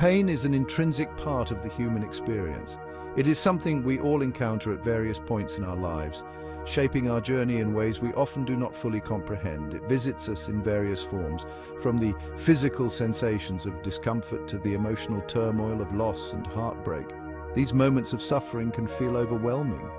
Pain is an intrinsic part of the human experience. It is something we all encounter at various points in our lives, shaping our journey in ways we often do not fully comprehend. It visits us in various forms, from the physical sensations of discomfort to the emotional turmoil of loss and heartbreak. These moments of suffering can feel overwhelming,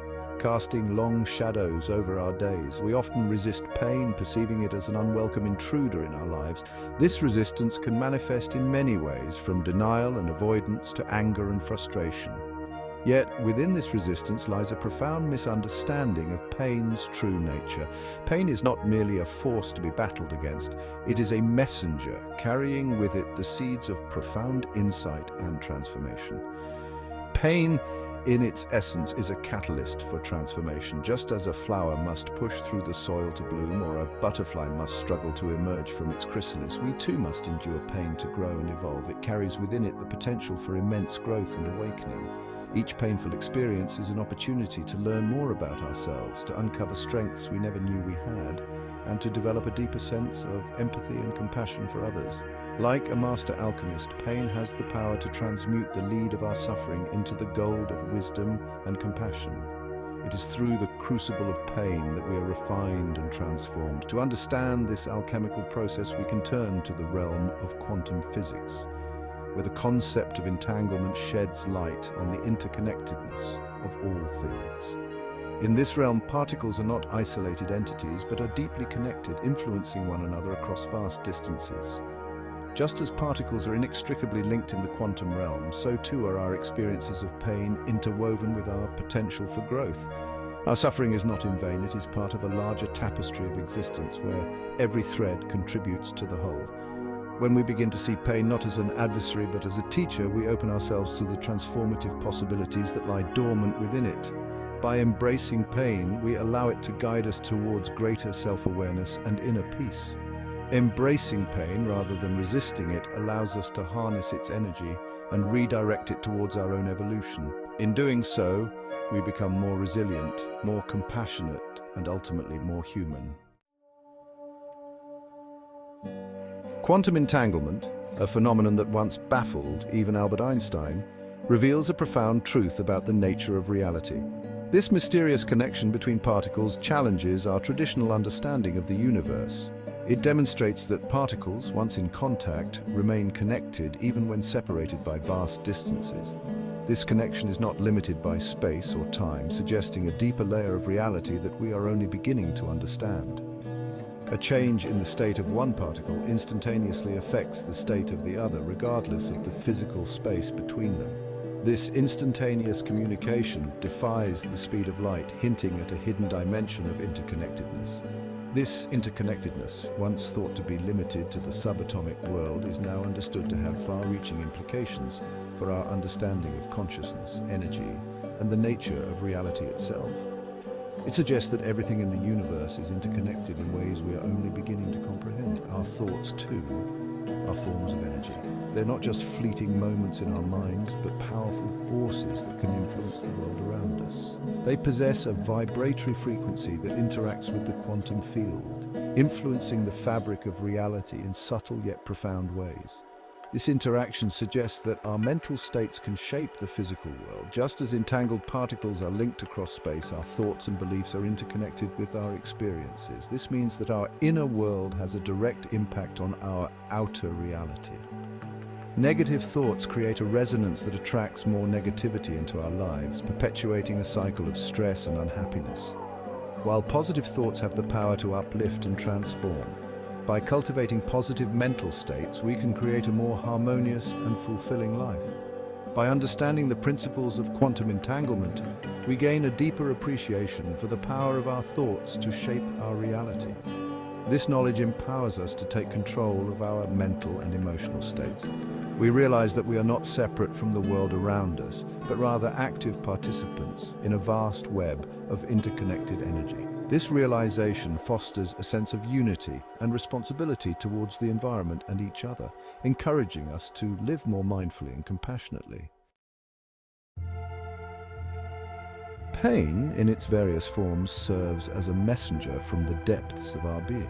casting long shadows over our days. We often resist pain, perceiving it as an unwelcome intruder in our lives. This resistance can manifest in many ways, from denial and avoidance to anger and frustration. Yet, within this resistance lies a profound misunderstanding of pain's true nature. Pain is not merely a force to be battled against. It is a messenger, carrying with it the seeds of profound insight and transformation. Pain, in its essence, is a catalyst for transformation. Just as a flower must push through the soil to bloom, or a butterfly must struggle to emerge from its chrysalis, we too must endure pain to grow and evolve. It carries within it the potential for immense growth and awakening. Each painful experience is an opportunity to learn more about ourselves, to uncover strengths we never knew we had, and to develop a deeper sense of empathy and compassion for others. Like a master alchemist, pain has the power to transmute the lead of our suffering into the gold of wisdom and compassion. It is through the crucible of pain that we are refined and transformed. To understand this alchemical process, we can turn to the realm of quantum physics, where the concept of entanglement sheds light on the interconnectedness of all things. In this realm, particles are not isolated entities, but are deeply connected, influencing one another across vast distances. Just as particles are inextricably linked in the quantum realm, so too are our experiences of pain interwoven with our potential for growth. Our suffering is not in vain. It is part of a larger tapestry of existence where every thread contributes to the whole. When we begin to see pain not as an adversary but as a teacher, we open ourselves to the transformative possibilities that lie dormant within it. By embracing pain, we allow it to guide us towards greater self-awareness and inner peace. Embracing pain rather than resisting it allows us to harness its energy and redirect it towards our own evolution. In doing so, we become more resilient, more compassionate, and ultimately more human. Quantum entanglement, a phenomenon that once baffled even Albert Einstein, reveals a profound truth about the nature of reality. This mysterious connection between particles challenges our traditional understanding of the universe. It demonstrates that particles, once in contact, remain connected even when separated by vast distances. This connection is not limited by space or time, suggesting a deeper layer of reality that we are only beginning to understand. A change in the state of one particle instantaneously affects the state of the other, regardless of the physical space between them. This instantaneous communication defies the speed of light, hinting at a hidden dimension of interconnectedness. This interconnectedness, once thought to be limited to the subatomic world, is now understood to have far-reaching implications for our understanding of consciousness, energy, and the nature of reality itself. It suggests that everything in the universe is interconnected in ways we are only beginning to comprehend. Our thoughts, too, are forms of energy. They're not just fleeting moments in our minds, but powerful forces that can influence the world around us. They possess a vibratory frequency that interacts with the quantum field, influencing the fabric of reality in subtle yet profound ways. This interaction suggests that our mental states can shape the physical world. Just as entangled particles are linked across space, our thoughts and beliefs are interconnected with our experiences. This means that our inner world has a direct impact on our outer reality. Negative thoughts create a resonance that attracts more negativity into our lives, perpetuating a cycle of stress and unhappiness. While positive thoughts have the power to uplift and transform, by cultivating positive mental states, we can create a more harmonious and fulfilling life. By understanding the principles of quantum entanglement, we gain a deeper appreciation for the power of our thoughts to shape our reality. This knowledge empowers us to take control of our mental and emotional states. We realize that we are not separate from the world around us, but rather active participants in a vast web of interconnected energy. This realization fosters a sense of unity and responsibility towards the environment and each other, encouraging us to live more mindfully and compassionately. Pain, in its various forms, serves as a messenger from the depths of our being.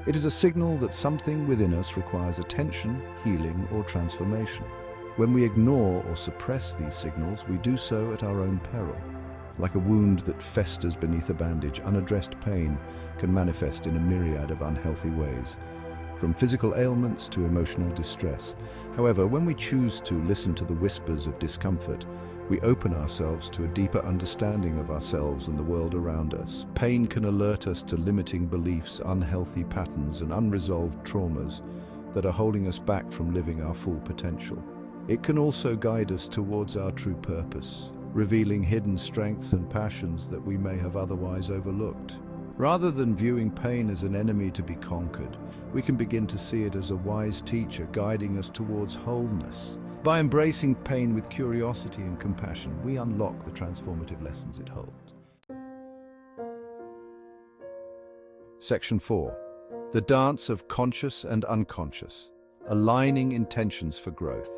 It is a signal that something within us requires attention, healing, or transformation. When we ignore or suppress these signals, we do so at our own peril. Like a wound that festers beneath a bandage, unaddressed pain can manifest in a myriad of unhealthy ways, from physical ailments to emotional distress. However, when we choose to listen to the whispers of discomfort, we open ourselves to a deeper understanding of ourselves and the world around us. Pain can alert us to limiting beliefs, unhealthy patterns, and unresolved traumas that are holding us back from living our full potential. It can also guide us towards our true purpose, revealing hidden strengths and passions that we may have otherwise overlooked. Rather than viewing pain as an enemy to be conquered, we can begin to see it as a wise teacher guiding us towards wholeness. By embracing pain with curiosity and compassion, we unlock the transformative lessons it holds. Section 4. The dance of conscious and unconscious, aligning intentions for growth.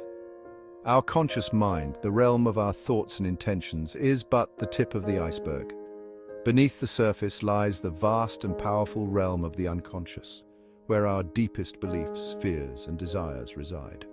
Our conscious mind, the realm of our thoughts and intentions, is but the tip of the iceberg. Beneath the surface lies the vast and powerful realm of the unconscious, where our deepest beliefs, fears, and desires reside.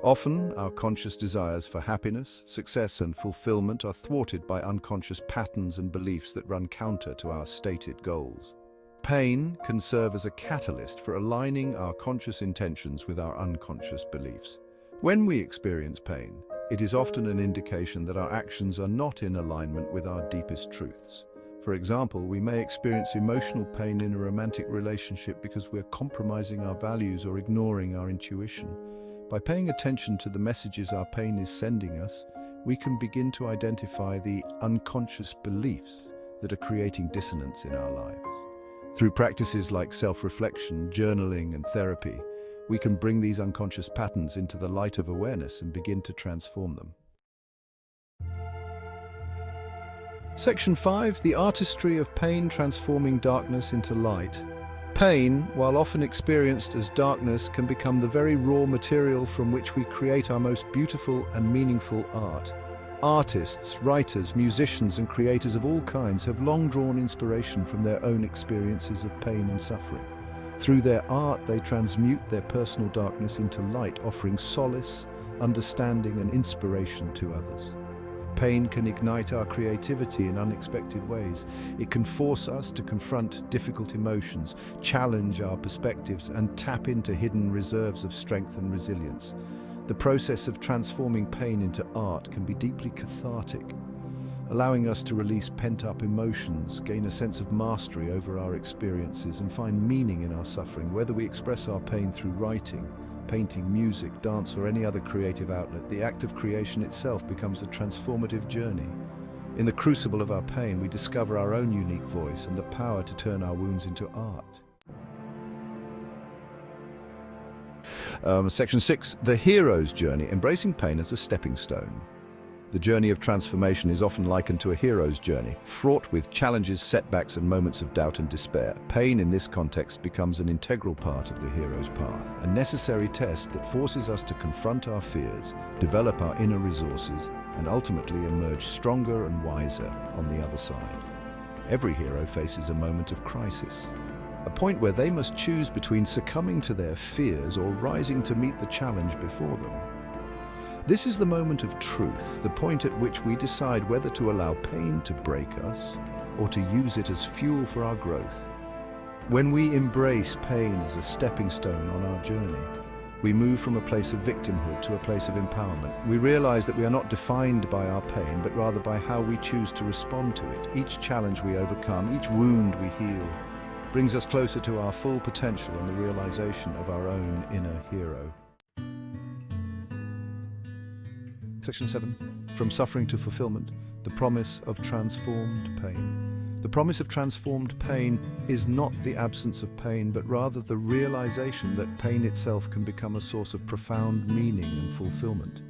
Often, our conscious desires for happiness, success, and fulfillment are thwarted by unconscious patterns and beliefs that run counter to our stated goals. Pain can serve as a catalyst for aligning our conscious intentions with our unconscious beliefs. When we experience pain, it is often an indication that our actions are not in alignment with our deepest truths. For example, we may experience emotional pain in a romantic relationship because we're compromising our values or ignoring our intuition. By paying attention to the messages our pain is sending us, we can begin to identify the unconscious beliefs that are creating dissonance in our lives. Through practices like self-reflection, journaling, and therapy, we can bring these unconscious patterns into the light of awareness and begin to transform them. Section 5. The artistry of pain transforming darkness into light. Pain, while often experienced as darkness, can become the very raw material from which we create our most beautiful and meaningful art. Artists, writers, musicians, and creators of all kinds have long drawn inspiration from their own experiences of pain and suffering. Through their art, they transmute their personal darkness into light, offering solace, understanding, and inspiration to others. Pain can ignite our creativity in unexpected ways. It can force us to confront difficult emotions, challenge our perspectives, and tap into hidden reserves of strength and resilience. The process of transforming pain into art can be deeply cathartic, allowing us to release pent-up emotions, gain a sense of mastery over our experiences, and find meaning in our suffering. Whether we express our pain through writing, painting, music, dance, or any other creative outlet, the act of creation itself becomes a transformative journey. In the crucible of our pain, we discover our own unique voice and the power to turn our wounds into art. Section 6. The hero's journey, embracing pain as a stepping stone. The journey of transformation is often likened to a hero's journey, fraught with challenges, setbacks, and moments of doubt and despair. Pain in this context becomes an integral part of the hero's path, a necessary test that forces us to confront our fears, develop our inner resources, and ultimately emerge stronger and wiser on the other side. Every hero faces a moment of crisis, a point where they must choose between succumbing to their fears or rising to meet the challenge before them. This is the moment of truth, the point at which we decide whether to allow pain to break us or to use it as fuel for our growth. When we embrace pain as a stepping stone on our journey, we move from a place of victimhood to a place of empowerment. We realize that we are not defined by our pain, but rather by how we choose to respond to it. Each challenge we overcome, each wound we heal, brings us closer to our full potential and the realization of our own inner hero. Section 7. From suffering to fulfillment, the promise of transformed pain. The promise of transformed pain is not the absence of pain, but rather the realization that pain itself can become a source of profound meaning and fulfillment.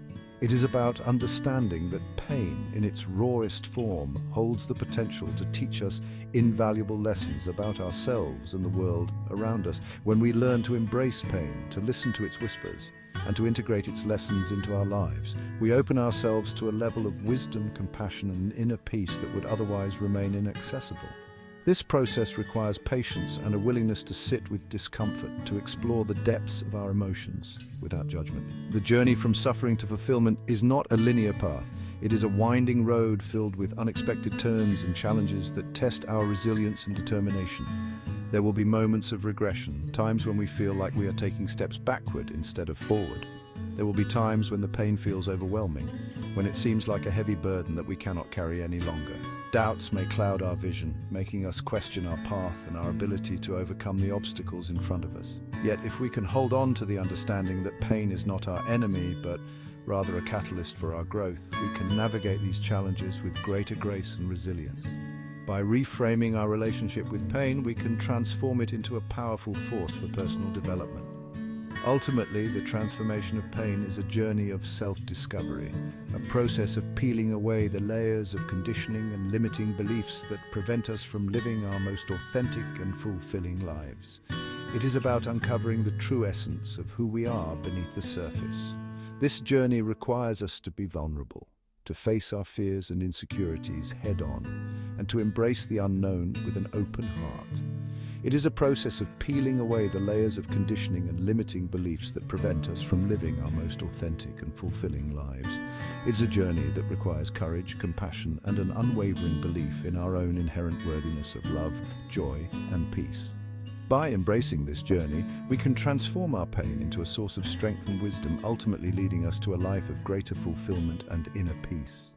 It is about understanding that pain, in its rawest form, holds the potential to teach us invaluable lessons about ourselves and the world around us. When we learn to embrace pain, to listen to its whispers, and to integrate its lessons into our lives, we open ourselves to a level of wisdom, compassion, and inner peace that would otherwise remain inaccessible. This process requires patience and a willingness to sit with discomfort, to explore the depths of our emotions without judgment. The journey from suffering to fulfillment is not a linear path. It is a winding road filled with unexpected turns and challenges that test our resilience and determination. There will be moments of regression, times when we feel like we are taking steps backward instead of forward. There will be times when the pain feels overwhelming, when it seems like a heavy burden that we cannot carry any longer. Doubts may cloud our vision, making us question our path and our ability to overcome the obstacles in front of us. Yet, if we can hold on to the understanding that pain is not our enemy, but rather a catalyst for our growth, we can navigate these challenges with greater grace and resilience. By reframing our relationship with pain, we can transform it into a powerful force for personal development. Ultimately, the transformation of pain is a journey of self-discovery, a process of peeling away the layers of conditioning and limiting beliefs that prevent us from living our most authentic and fulfilling lives. It is about uncovering the true essence of who we are beneath the surface. This journey requires us to be vulnerable, to face our fears and insecurities head-on, and to embrace the unknown with an open heart. It is a process of peeling away the layers of conditioning and limiting beliefs that prevent us from living our most authentic and fulfilling lives. It's a journey that requires courage, compassion, and an unwavering belief in our own inherent worthiness of love, joy, and peace. By embracing this journey, we can transform our pain into a source of strength and wisdom, ultimately leading us to a life of greater fulfillment and inner peace.